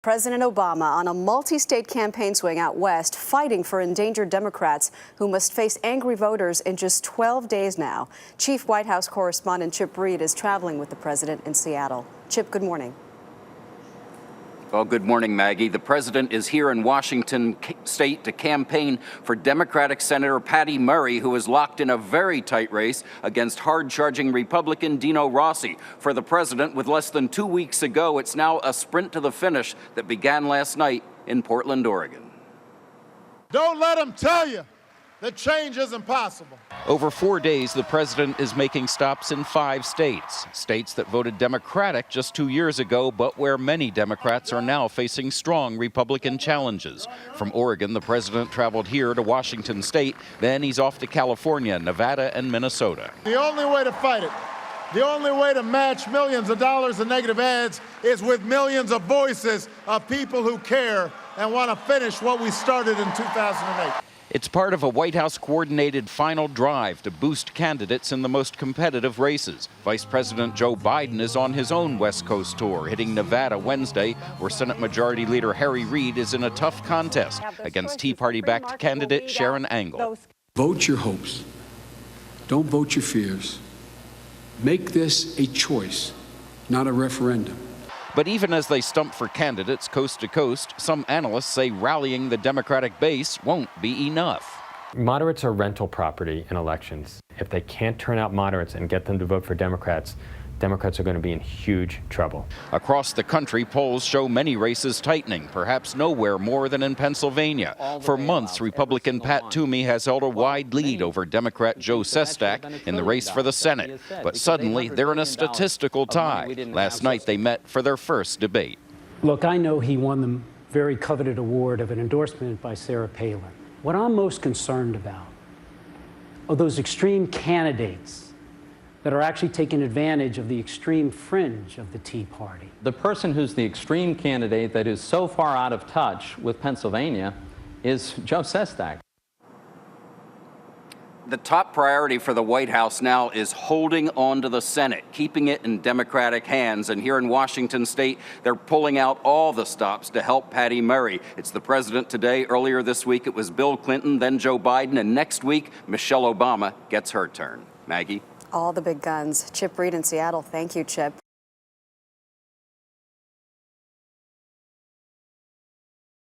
President Obama on a multi-state campaign swing out west, fighting for endangered Democrats who must face angry voters in just 12 days now. Chief White House correspondent Chip Reid is traveling with the president in Seattle. Chip, good morning. Well, good morning, Maggie. The president is here in Washington state to campaign for Democratic Senator Patty Murray, who is locked in a very tight race against hard-charging Republican Dino Rossi. For the president, with less than 2 weeks ago, it's now a sprint to the finish that began last night in Portland, Oregon. Don't let them tell you that change isn't possible. Over 4 days, the president is making stops in 5 states. States that voted Democratic just 2 years ago, but where many Democrats are now facing strong Republican challenges. From Oregon, the president traveled here to Washington state. Then he's off to California, Nevada, and Minnesota. The only way to fight it, the only way to match millions of dollars in negative ads is with millions of voices of people who care and want to finish what we started in 2008. It's part of a White House-coordinated final drive to boost candidates in the most competitive races. Vice President Joe Biden is on his own West Coast tour, hitting Nevada Wednesday, where Senate Majority Leader Reid is in a tough contest against Tea Party-backed candidate Sharon Angle. Vote your hopes. Don't vote your fears. Make this a choice, not a referendum. But even as they stump for candidates coast to coast, some analysts say rallying the Democratic base won't be enough. Moderates are rental property in elections. If they can't turn out moderates and get them to vote for Democrats, Democrats are going to be in huge trouble. Across the country, polls show many races tightening, perhaps nowhere more than in Pennsylvania. For months, Republican Pat Toomey has held a wide lead over Democrat Joe Sestak in the race for the Senate. But suddenly, they're in a statistical tie. Last night, they met for their first debate. Look, I know he won the very coveted award of an endorsement by Sarah Palin. What I'm most concerned about are those extreme candidates that are actually taking advantage of the extreme fringe of the Tea Party. The person who's the extreme candidate that is so far out of touch with Pennsylvania is Joe Sestak. The top priority for the White House now is holding on to the Senate, keeping it in Democratic hands. And here in Washington state, they're pulling out all the stops to help Patty Murray. It's the president today. Earlier this week, it was Bill Clinton, then Joe Biden. And next week, Michelle Obama gets her turn. Maggie? All the big guns. Chip Reid in Seattle. Thank you, Chip.